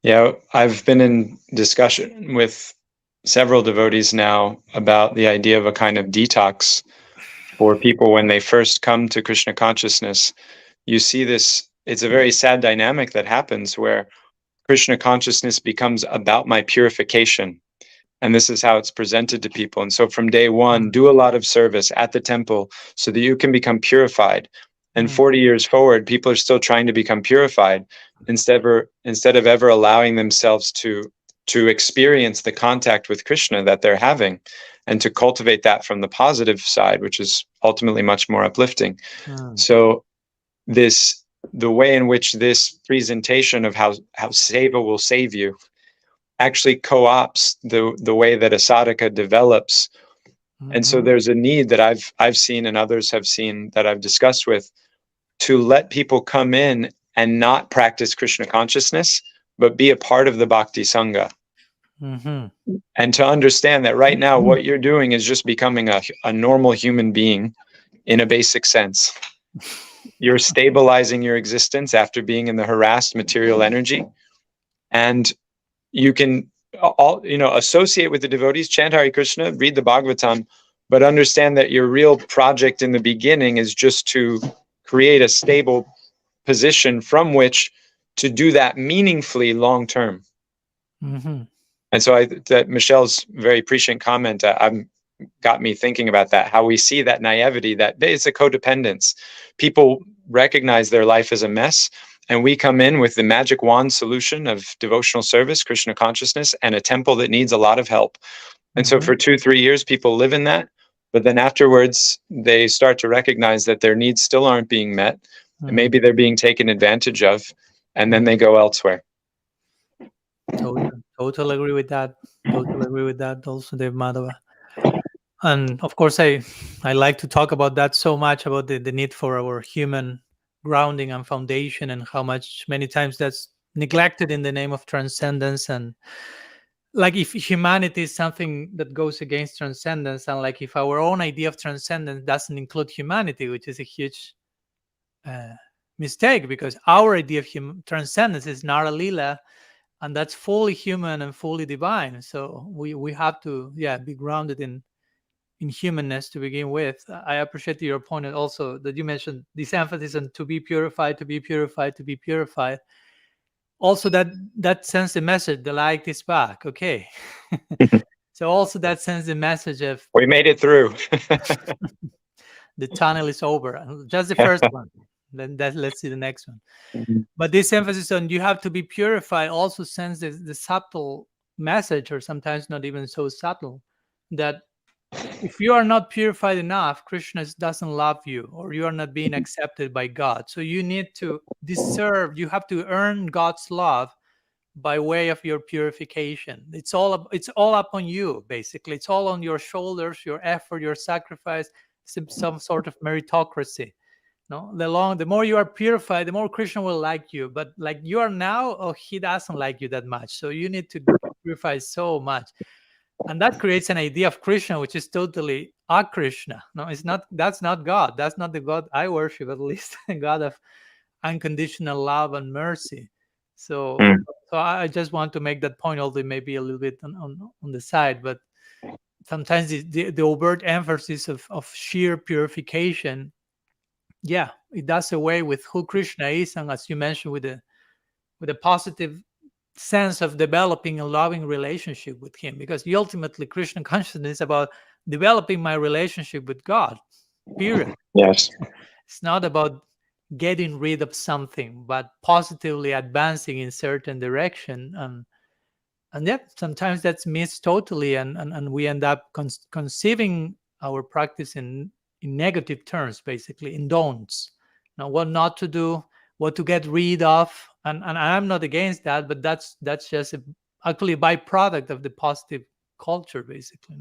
Yeah, I've been in discussion with several devotees now about the idea of a kind of detox for people when they first come to Krishna consciousness. You see this, it's a very sad dynamic that happens where Krishna consciousness becomes about my purification. And this is how it's presented to people. And so from day one, do a lot of service at the temple so that you can become purified. And 40 years forward, people are still trying to become purified instead of ever allowing themselves to experience the contact with Krishna that they're having and to cultivate that from the positive side, which is ultimately much more uplifting. So the way in which this presentation of how seva will save you actually co-opts the way that a sadhaka develops. And so there's a need that I've seen and others have seen that I've discussed with, to let people come in and not practice Krishna consciousness, but be a part of the Bhakti Sangha. And to understand that right now what you're doing is just becoming a normal human being in a basic sense. You're stabilizing your existence after being in the harassed material energy. And you can associate with the devotees, chant Hare Krishna, read the Bhagavatam, but understand that your real project in the beginning is just to create a stable position from which to do that meaningfully long term. And so that Michelle's very prescient comment got me thinking about that, how we see that naivety, that it's a codependence. People recognize their life as a mess, and we come in with the magic wand solution of devotional service, Krishna consciousness, and a temple that needs a lot of help. And so for 2-3 years, people live in that. But then afterwards, they start to recognize that their needs still aren't being met. And maybe they're being taken advantage of. And then they go elsewhere. Totally agree with that. Totally agree with that also, Deva Madhava. And of course, I like to talk about that so much, about the need for our human grounding and foundation, and how much many times that's neglected in the name of transcendence. And like, if humanity is something that goes against transcendence, and like if our own idea of transcendence doesn't include humanity, which is a huge mistake, because our idea of transcendence is Nara Lila, and that's fully human and fully divine. So we have to be grounded in humanness to begin with. I appreciate your point, and also that you mentioned this emphasis on to be purified, to be purified, to be purified. Also that sends the message, the light is back. Okay. So also that sends the message of we made it through. The tunnel is over. Just the first one. Then let's see the next one. But this emphasis on you have to be purified also sends the subtle message, or sometimes not even so subtle, that if you are not purified enough, Krishna doesn't love you, or you are not being accepted by God. So you need to deserve, you have to earn God's love by way of your purification. It's all upon you, basically. It's all on your shoulders, your effort, your sacrifice, some sort of meritocracy. No, the more you are purified, the more Krishna will like you. But like you are now, he doesn't like you that much. So you need to purify so much. And that creates an idea of Krishna, which is totally a-Krishna. No, it's not. That's not God. That's not the God I worship, at least. A God of unconditional love and mercy. So I just want to make that point, although maybe a little bit on the side. But sometimes the overt emphasis of sheer purification, it does away with who Krishna is, and as you mentioned, with a positive sense of developing a loving relationship with him, because ultimately Krishna consciousness is about developing my relationship with God, period. Yes. It's not about getting rid of something, but positively advancing in certain direction. And sometimes that's missed totally, and we end up conceiving our practice in negative terms, basically, in don'ts. Now, what not to do, what to get rid of, and I'm not against that, but that's just actually a byproduct of the positive culture, basically.